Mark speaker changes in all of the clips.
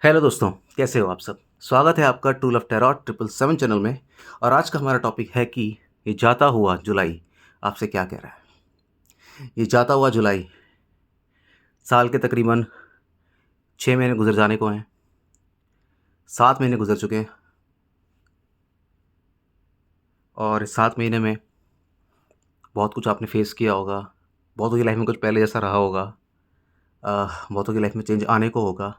Speaker 1: Hello दोस्तों, कैसे हो आप सब? स्वागत है आपका ट्रू लव टैरोट 777 चैनल में। और आज का हमारा टॉपिक है कि ये जाता हुआ जुलाई आपसे क्या कह रहा है। ये जाता हुआ जुलाई साल के तकरीबन 6 महीने गुजर जाने को हैं। 7 महीने गुजर चुके हैं और इस 7 महीने में बहुत कुछ आपने फेस किया होगा। बहुतों की लाइफ में कुछ पहले जैसा रहा होगा। बहुतों की लाइफ में चेंज आने को होगा।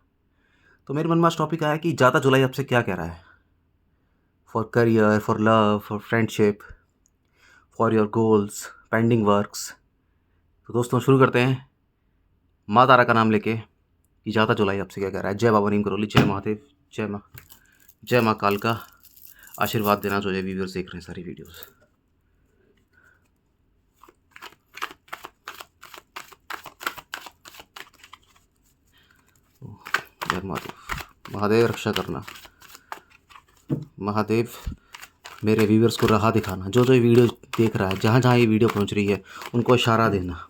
Speaker 1: तो मेरे मन में आज टॉपिक आया कि जाता जुलाई आपसे क्या कह रहा है। For career, for love, for friendship, for your goals, pending works. तो दोस्तों शुरू करते हैं माँ तारा का नाम लेके कि जाता जुलाई आपसे क्या कह रहा है। जय बाबा नीम करोली, जय महादेव, जय माँ काल का आशीर्वाद देना जो ये व्यूअर्स देख रहे हैं सारी वीडियोस। जय महादेव, महादेव रक्षा करना, महादेव मेरे व्यूअर्स को राह दिखाना। जो जो ये वीडियो देख रहा है, जहाँ जहाँ ये वीडियो पहुँच रही है, उनको इशारा देना।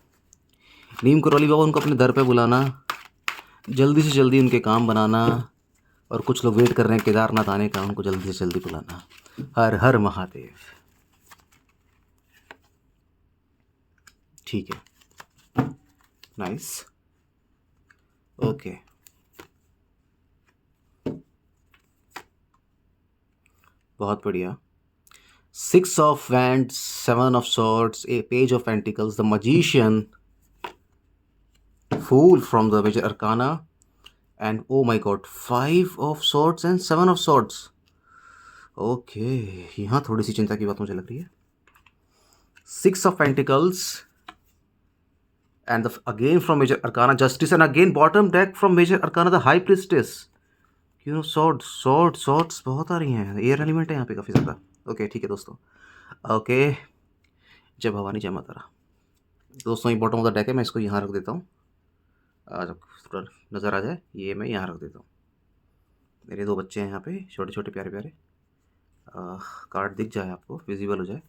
Speaker 1: नीम करौली बाबा उनको अपने दर पे बुलाना, जल्दी से जल्दी उनके काम बनाना। और कुछ लोग वेट कर रहे हैं केदारनाथ आने का, उनको जल्दी से जल्दी बुलाना। हर हर महादेव। ठीक है, नाइस, ओके। बहुत बढ़िया। 6 of Wands, 7 of Swords, a Page of Pentacles, the Magician, Fool from the Major Arcana, and oh my God, 5 of Swords and 7 of Swords. Okay, यहाँ थोड़ी सी चिंता की बात मुझे लग रही है। 6 of Pentacles and again from Major Arcana, Justice, and again bottom deck from Major Arcana, the High Priestess. Swords बहुत आ रही हैं। एयर एलिमेंट है यहाँ पे काफ़ी ज़्यादा। ओके ठीक है दोस्तों, ओके। जय भवानी, जय माता रा। दोस्तों ये बॉटम ऑफ द डेक है, मैं इसको यहाँ रख देता हूँ। जब थोड़ा नज़र आ जाए, ये मैं यहाँ रख देता हूँ। मेरे 2 बच्चे हैं यहाँ पे, छोटे छोटे प्यारे प्यारे। कार्ड दिख जाए आपको, विजिबल हो जाए।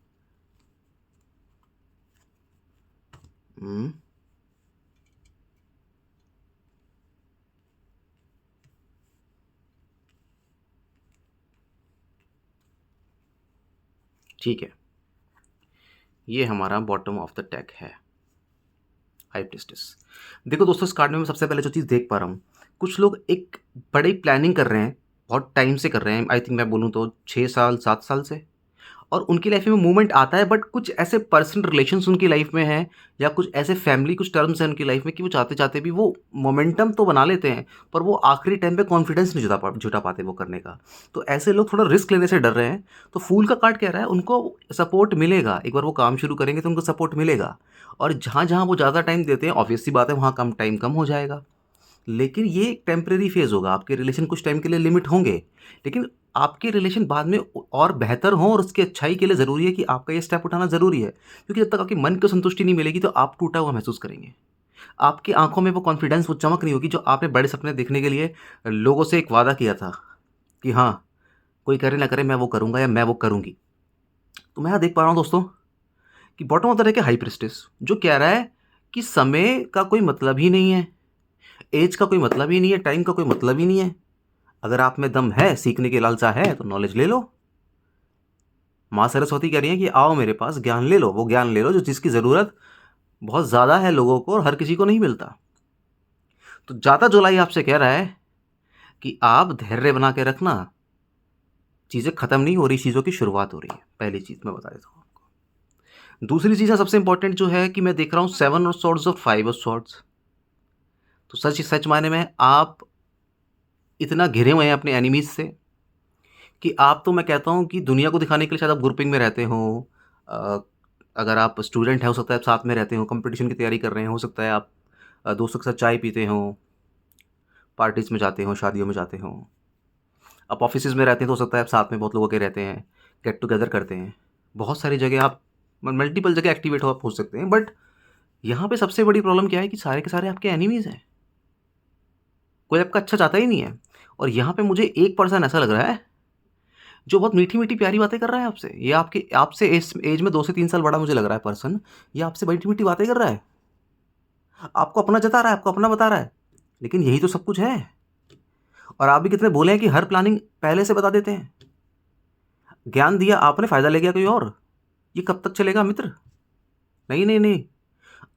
Speaker 1: ठीक है, ये हमारा बॉटम ऑफ द डेक है, हाई प्रिस्टेस। देखो दोस्तों, इस कार्ड में मैं सबसे पहले जो चीज़ देख पा रहा हूँ, कुछ लोग एक बड़ी प्लानिंग कर रहे हैं, बहुत टाइम से कर रहे हैं। आई थिंक मैं बोलूँ तो 6 साल 7 साल से। और उनकी लाइफ में मूवमेंट आता है, बट कुछ ऐसे पर्सनल रिलेशंस उनकी लाइफ में हैं, या कुछ ऐसे फैमिली कुछ टर्म्स हैं उनकी लाइफ में कि वो चाहते चाहते भी वो मोमेंटम तो बना लेते हैं, पर वो आखिरी टाइम पे कॉन्फिडेंस नहीं जुटा पाते वो करने का। तो ऐसे लोग थोड़ा रिस्क लेने से डर रहे हैं। तो फूल का कार्ड कह रहा है उनको सपोर्ट मिलेगा। एक बार वो काम शुरू करेंगे तो उनको सपोर्ट मिलेगा। और जहाँ जहाँ वो ज़्यादा टाइम देते हैं, ऑब्वियस सी बात है, वहाँ कम हो जाएगा। लेकिन ये एक टेम्परेरी फेज़ होगा। आपके रिलेशन कुछ टाइम के लिए लिमिट होंगे, लेकिन आपके रिलेशन बाद में और बेहतर हों, और उसकी अच्छाई के लिए ज़रूरी है कि आपका ये स्टेप उठाना ज़रूरी है। क्योंकि जब तक आपके मन को संतुष्टि नहीं मिलेगी, तो आप टूटा हुआ महसूस करेंगे। आपकी आंखों में वो कॉन्फिडेंस, वो चमक नहीं होगी जो आपने बड़े सपने देखने के लिए लोगों से एक वादा किया था कि हाँ, कोई करे ना करे, मैं वो करूँगा या मैं वो करूँगी। तो मैं यहाँ देख पा रहा हूँ दोस्तों कि बॉटम ऑफ द डेक है हाई प्रिस्टेस, जो कह रहा है कि समय का कोई मतलब ही नहीं है, एज का कोई मतलब ही नहीं है, टाइम का कोई मतलब ही नहीं है। अगर आप में दम है, सीखने की लालसा है, तो नॉलेज ले लो। माँ सरस्वती कह रही हैं कि आओ मेरे पास, ज्ञान ले लो। वो ज्ञान ले लो जो जिसकी ज़रूरत बहुत ज़्यादा है लोगों को, और हर किसी को नहीं मिलता। तो जाता जुलाई आपसे कह रहा है कि आप धैर्य बना के रखना। चीज़ें ख़त्म नहीं हो रही, चीज़ों की शुरुआत हो रही है। पहली चीज़ मैं बता देता हूँ आपको। दूसरी चीज़ है सबसे इंपॉर्टेंट, जो है कि मैं देख रहा हूँ 7 of Swords और 5 of Swords। तो सच सच मायने में आप इतना घिरे हुए हैं अपने एनिमीज़ से कि आप, तो मैं कहता हूँ कि दुनिया को दिखाने के लिए शायद आप ग्रुपिंग में रहते हो। अगर आप स्टूडेंट हैं, हो सकता है आप साथ में रहते हो, कंपटीशन की तैयारी कर रहे हैं, हो सकता है आप दोस्तों के साथ चाय पीते हो, पार्टीज़ में जाते हो, शादियों में जाते हो। आप ऑफिसेज़ में रहते हैं तो हो सकता है आप साथ में बहुत लोगों के रहते हैं, गेट टुगेदर करते हैं। बहुत सारी जगह आप, मल्टीपल जगह एक्टिवेट हो सकते हैं। बट यहाँ पे सबसे बड़ी प्रॉब्लम क्या है कि सारे के सारे आपके एनिमीज़ हैं। कोई आपका अच्छा चाहता ही नहीं है। और यहाँ पे मुझे एक पर्सन ऐसा लग रहा है जो बहुत मीठी मीठी प्यारी बातें कर रहा है आपसे। ये आपसे इस एज में 2 से 3 साल बड़ा मुझे लग रहा है पर्सन। ये आपसे मीठी मीठी बातें कर रहा है, आपको अपना जता रहा है, आपको अपना बता रहा है, लेकिन यही तो सब कुछ है। और आप भी कितने भोले हैं कि हर प्लानिंग पहले से बता देते हैं। ज्ञान दिया आपने, फ़ायदा ले गया कोई और। ये कब तक चलेगा मित्र? नहीं, नहीं, नहीं।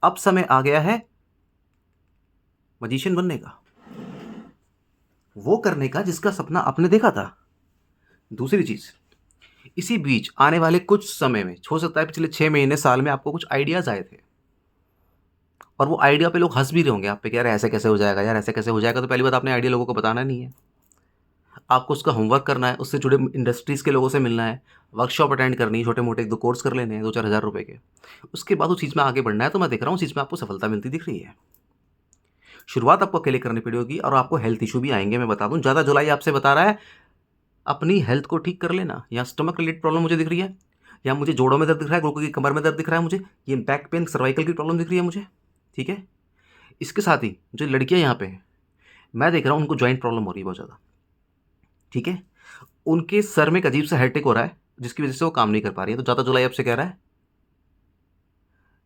Speaker 1: अब समय आ गया है मैजिशियन बनने का, वो करने का जिसका सपना आपने देखा था। दूसरी चीज़, इसी बीच आने वाले कुछ समय में, हो सकता है पिछले 6 महीने, साल में आपको कुछ आइडियाज़ आए थे और वो आइडिया पे लोग हँस भी रहे होंगे आप पे कि यार ऐसे कैसे हो जाएगा, यार ऐसे कैसे हो जाएगा। तो पहली बात, आपने आइडिया लोगों को बताना नहीं है। आपको उसका होमवर्क करना है, उससे जुड़े इंडस्ट्रीज़ के लोगों से मिलना है, वर्कशॉप अटेंड करनी है, छोटे-मोटे 1-2 कोर्स कर लेने हैं 2-4 हज़ार रुपए के। उसके बाद उस चीज़ में आगे बढ़ना है। तो मैं देख रहा हूँ उस चीज़ में आपको सफलता मिलती दिख रही है। शुरुआत आपको अकेले करनी पड़ेगी और आपको हेल्थ इश्यू भी आएँगे, मैं बता दूँ। ज़्यादा जुलाई आपसे बता रहा है अपनी हेल्थ को ठीक कर लेना। या स्टमक रिलेटेड प्रॉब्लम मुझे दिख रही है, या मुझे जोड़ों में दर्द दिख रहा है, लोगों की कमर में दर्द दिख रहा है मुझे, ये बैक पेन, सर्वाइकल की प्रॉब्लम दिख रही है मुझे, ठीक है? इसके साथ ही जो लड़कियाँ यहाँ पे हैं, मैं देख रहा हूँ उनको जॉइंट प्रॉब्लम हो रही है बहुत ज़्यादा, ठीक है? उनके सर में एक अजीब-सा हेडेक हो रहा है, जिसकी वजह से वो काम नहीं कर पा रही हैं। तो ज़्यादा जुलाई आपसे कह रहा है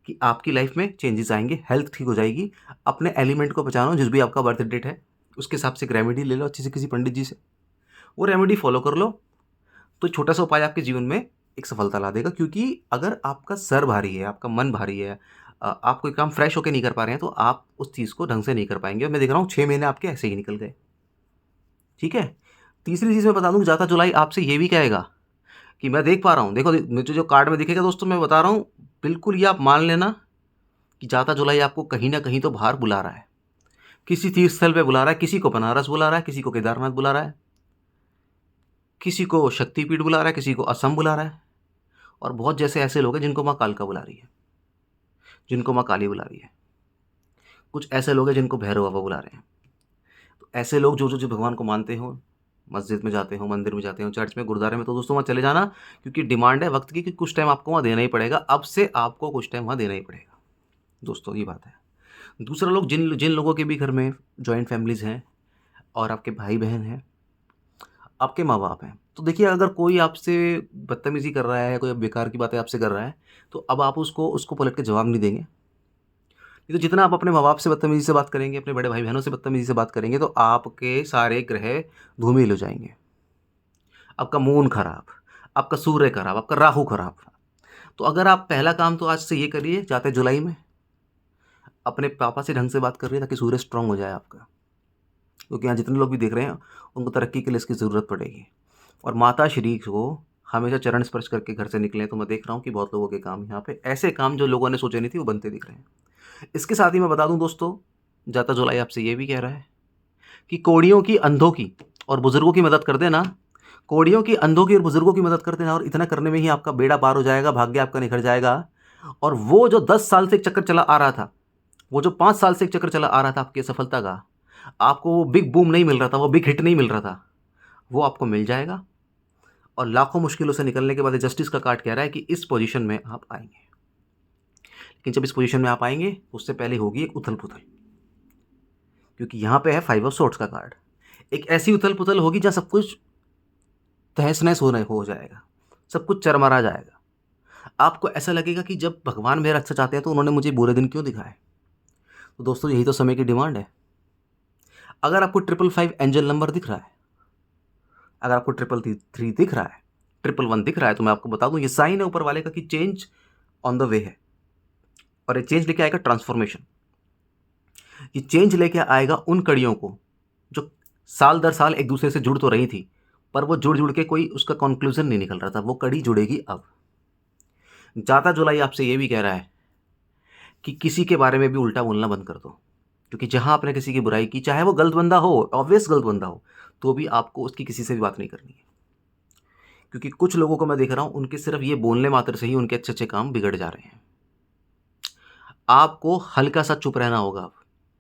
Speaker 1: कि आपकी लाइफ में चेंजेस आएँगे, हेल्थ ठीक हो जाएगी। अपने एलिमेंट को पहचानो, जिस भी आपका बर्थ डेट है, उसके हिसाब से एक रेमेडी ले लो अच्छी से किसी पंडित जी से। वो रेमेडी फ़ॉलो कर लो, तो छोटा-सा उपाय आपके जीवन में एक सफलता ला देगा। क्योंकि अगर आपका सर भारी है, आपका मन भारी है, आप कोई काम फ्रेश होके नहीं कर पा रहे हैं, तो आप उस चीज़ को ढंग से नहीं कर पाएँगे। और मैं देख रहा हूँ 6 महीने आपके ऐसे ही निकल गए, ठीक है? तीसरी चीज़ मैं बता दूँ, ज़्यादा जुलाई आपसे ये भी कहेगा कि मैं देख पा रहा हूँ, देखो मुझे जो कार्ड में दिखेगा दोस्तों, मैं बता रहा हूँ, बिल्कुल ये आप मान लेना कि ज़्यादा जुलाई आपको कहीं न कहीं तो बाहर बुला रहा है। किसी तीर्थ स्थल पे बुला रहा है, किसी को बनारस बुला रहा है, किसी को केदारनाथ बुला रहा है, किसी को शक्तिपीठ बुला रहा है, किसी को असम बुला रहा है। और बहुत जैसे ऐसे लोग हैं जिनको माँ कालका बुला रही है, जिनको माँ काली बुला रही है। कुछ ऐसे लोग हैं जिनको भैरव बाबा बुला रहे हैं। तो ऐसे लोग जो भगवान को मानते हो, मस्जिद में जाते हो, मंदिर में जाते हो, चर्च में, गुरुद्वारे में, तो दोस्तों वहाँ चले जाना। क्योंकि डिमांड है वक्त की कि कुछ टाइम आपको वहाँ देना ही पड़ेगा। अब से आपको कुछ टाइम वहाँ देना ही पड़ेगा दोस्तों, ये बात है। दूसरा लोग, जिन जिन लोगों के भी घर में जॉइंट फैमिलीज़ हैं और आपके भाई बहन हैं, आपके माँ बाप हैं, तो देखिए अगर कोई आपसे बदतमीज़ी कर रहा है, कोई बेकार की बातें आपसे कर रहा है, तो अब आप उसको उसको पलट के जवाब नहीं देंगे। नहीं तो जितना आप अपने माँ बाप से बदतमीज़ी से बात करेंगे, अपने बड़े भाई बहनों से बदतमीज़ी से बात करेंगे, तो आपके सारे ग्रह धूमिल हो जाएंगे। आपका मून खराब, आपका सूर्य खराब, आपका राहु खराब। तो अगर आप पहला काम तो आज से ये करिए, जाते जुलाई में अपने पापा से ढंग से बात करिए, ताकि सूर्य स्ट्रांग हो जाए आपका। क्योंकि यहाँ जितने लोग भी देख रहे हैं, उनको तरक्की के लिए इसकी ज़रूरत पड़ेगी। और माता श्री को हमेशा चरण स्पर्श करके घर से निकलें। तो मैं देख रहा हूँ कि बहुत लोगों के काम यहाँ पे, ऐसे काम जो लोगों ने सोचे नहीं थे, वो बनते दिख रहे हैं। इसके साथ ही मैं बता दूं दोस्तों, जाता जुलाई आपसे ये भी कह रहा है कि कोड़ियों की, अंधों की और बुजुर्गों की मदद कर देना। कोड़ियों की, अंधों की और बुजुर्गों की मदद कर देना, और इतना करने में ही आपका बेड़ा पार हो जाएगा, भाग्य आपका निखर जाएगा। और वो जो 10 साल से एक चक्कर चला आ रहा था, वो जो 5 साल से एक चक्कर चला आ रहा था आपकी सफलता का, आपको वो बिग बूम नहीं मिल रहा था, वो बिग हिट नहीं मिल रहा था, वो आपको मिल जाएगा। और लाखों मुश्किलों से निकलने के बाद जस्टिस का कार्ड कह रहा है कि इस पोजीशन में आप आएंगे। लेकिन जब इस पोजीशन में आप आएंगे, उससे पहले होगी एक उथल पुथल। क्योंकि यहाँ पे है 5 ऑफ सोर्ड्स का कार्ड। एक ऐसी उथल पुथल होगी जहाँ सब कुछ तहस नहस हो जाएगा, सब कुछ चरमरा जाएगा। आपको ऐसा लगेगा कि जब भगवान मेरा अच्छा चाहते हैं, तो उन्होंने मुझे बुरे दिन क्यों दिखाए। तो दोस्तों, यही तो समय की डिमांड है। अगर आपको 555 एंजल नंबर दिख रहा है, अगर आपको 333 दिख रहा है, 111 दिख रहा है, तो मैं आपको बता दूं, ये साइन है ऊपर वाले का कि चेंज ऑन द वे है। और ये चेंज लेके आएगा ट्रांसफॉर्मेशन। ये चेंज लेके आएगा उन कड़ियों को जो साल दर साल एक दूसरे से जुड़ तो रही थी, पर वो जुड़ जुड़ के कोई उसका कंक्लूजन नहीं निकल रहा था। वो कड़ी जुड़ेगी अब। जाता जुलाई आपसे ये भी कह रहा है कि किसी के बारे में भी उल्टा बोलना बंद कर दो। क्योंकि जहां आपने किसी की बुराई की, चाहे वो गलत बंदा हो, ऑब्वियस गलत बंदा हो, तो भी आपको उसकी किसी से भी बात नहीं करनी है। क्योंकि कुछ लोगों को मैं देख रहा हूं, उनके सिर्फ ये बोलने मात्र से ही उनके अच्छे अच्छे काम बिगड़ जा रहे हैं। आपको हल्का सा चुप रहना होगा,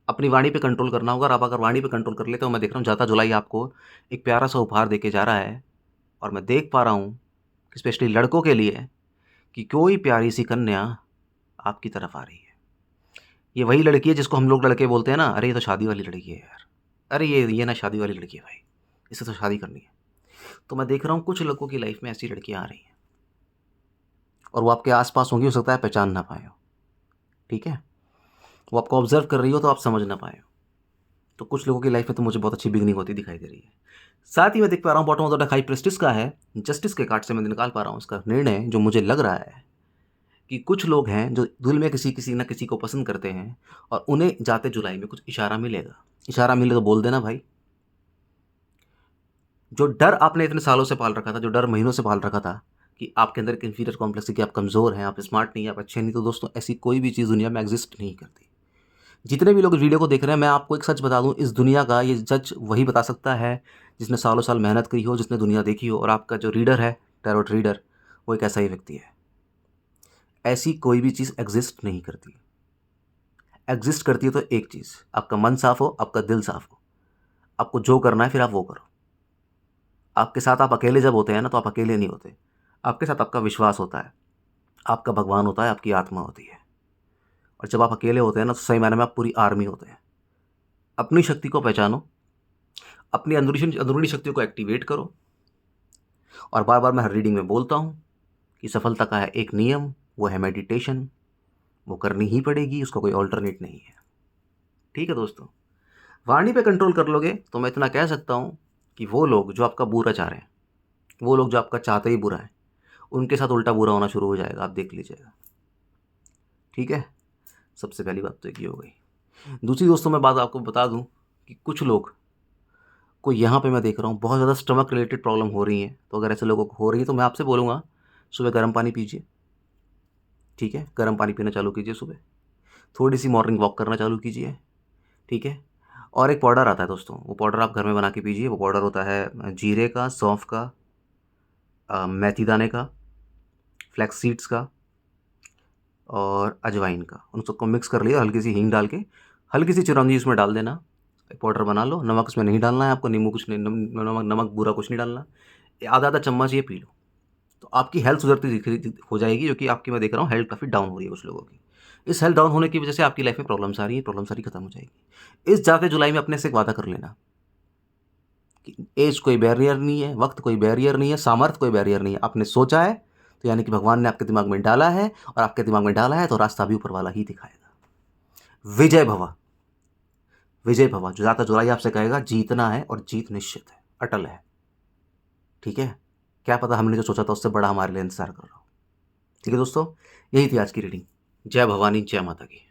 Speaker 1: अपनी वाणी पे कंट्रोल करना होगा। और आप अगर वाणी पे कंट्रोल कर लेते हो, मैं देख रहा हूँ जाता जुलाई आपको एक प्यारा सा उपहार देके जा रहा है। और मैं देख पा रहा हूँ कि स्पेशली लड़कों के लिए कि कोई प्यारी सी कन्या आपकी तरफ आ रही है। ये वही लड़की है जिसको हम लोग लड़के बोलते हैं ना, अरे ये तो शादी वाली लड़की है यार, अरे ये ना शादी वाली लड़की है भाई, इससे तो शादी करनी है। तो मैं देख रहा हूँ कुछ लोगों की लाइफ में ऐसी लड़कियाँ आ रही हैं, और वो आपके आसपास होंगी, हो सकता है पहचान ना पाए हो, ठीक है। वो आपको ऑब्जर्व कर रही हो तो आप समझ ना पाए हो, तो कुछ लोगों की लाइफ में तो मुझे बहुत अच्छी बिगनिंग होती दिखाई दे रही है। साथ ही मैं देख पा रहा हूँ bottom of the deck high prestige का है, जस्टिस के कार्ड से मैं निकाल पा रहा हूँ इसका निर्णय जो मुझे लग रहा है कि कुछ लोग हैं जो दिल में किसी किसी न किसी को पसंद करते हैं और उन्हें जाते जुलाई में कुछ इशारा मिलेगा। इशारा मिले तो बोल देना भाई। जो डर आपने इतने सालों से पाल रखा था, जो डर महीनों से पाल रखा था कि आपके अंदर एक इंफीरियर कॉम्प्लेक्स है कि आप कमज़ोर हैं, आप स्मार्ट नहीं हैं, आप अच्छे नहीं, तो दोस्तों ऐसी कोई भी चीज़ दुनिया में एग्जिस्ट नहीं करती। जितने भी लोग इस वीडियो को देख रहे हैं, मैं आपको एक सच बता दूं, इस दुनिया का ये जज वही बता सकता है जिसने सालों साल मेहनत की हो, जिसने दुनिया देखी हो, और आपका जो रीडर है, टैरोट रीडर, वो एक ऐसा ही व्यक्ति है। ऐसी कोई भी चीज़ एग्जिस्ट नहीं करती। एग्जिस्ट करती है तो एक चीज़, आपका मन साफ हो, आपका दिल साफ हो, आपको जो करना है फिर आप वो करो। आपके साथ आप अकेले जब होते हैं ना, तो आप अकेले नहीं होते, आपके साथ आपका विश्वास होता है, आपका भगवान होता है, आपकी आत्मा होती है। और जब आप अकेले होते हैं ना, तो सही मायने में आप पूरी आर्मी होते हैं। अपनी शक्ति को पहचानो, अपनी अंदरूनी शक्तियों को एक्टिवेट करो। और बार बार मैं हर रीडिंग में बोलता हूँ कि सफलता का है एक नियम, वो है मेडिटेशन। वो करनी ही पड़ेगी, उसका कोई ऑल्टरनेट नहीं है। ठीक है दोस्तों, वाणी पे कंट्रोल कर लोगे तो मैं इतना कह सकता हूँ कि वो लोग जो आपका बुरा चाह रहे हैं, वो लोग जो आपका चाहते ही बुरा है, उनके साथ उल्टा बुरा होना शुरू हो जाएगा, आप देख लीजिएगा। ठीक है, सबसे पहली बात तो एक ये हो गई। दूसरी दोस्तों, मैं बात आपको बता दूं कि कुछ लोग को यहाँ पे मैं देख रहा हूँ बहुत ज़्यादा स्टमक रिलेटेड प्रॉब्लम हो रही है। तो अगर ऐसे लोगों को हो रही है तो मैं आपसे बोलूँगा सुबह गर्म पानी पीजिए। ठीक है, गर्म पानी पीना चालू कीजिए सुबह, थोड़ी सी मॉर्निंग वॉक करना चालू कीजिए। ठीक है, और एक पाउडर आता है दोस्तों, वो पाउडर आप घर में बना के पीजिए। वो पाउडर होता है जीरे का, सौंफ का, मेथी दाने का, फ्लैक्स सीड्स का और अजवाइन का। उन सबको मिक्स कर लिया, हल्की सी हींग डाल के, हल्की सी चिरौंजी उसमें डाल देना, पाउडर बना लो। नमक उसमें नहीं डालना है आपको, नींबू कुछ नहीं, नमक नमक बुरा कुछ नहीं डालना। आधा आधा चम्मच ये पी लो, तो आपकी हेल्थ सुधरती हो जाएगी, जो कि आपकी मैं देख रहा हूँ हेल्थ काफ़ी डाउन हो रही है कुछ लोगों की। इस हेल्थ डाउन होने की वजह से आपकी लाइफ में प्रॉब्लम्स आ रही है, प्रॉब्लम सारी खत्म हो जाएगी। इस जाते जुलाई में अपने से एक वादा कर लेना कि एज कोई बैरियर नहीं है, वक्त कोई बैरियर नहीं है, सामर्थ्य कोई बैरियर नहीं है। आपने सोचा है तो यानी कि भगवान ने आपके दिमाग में डाला है, और आपके दिमाग में डाला है तो रास्ता भी ऊपर वाला ही दिखाएगा। विजय भवा, विजय भवा। जो जाता जुलाई आपसे कहेगा जीतना है, और जीत निश्चित है, अटल है। ठीक है, क्या पता हमने जो सोचा था उससे बड़ा हमारे लिए इंतजार कर रहा हो। ठीक है दोस्तों, यही थी आज की रीडिंग। जय भवानी, जय माता की।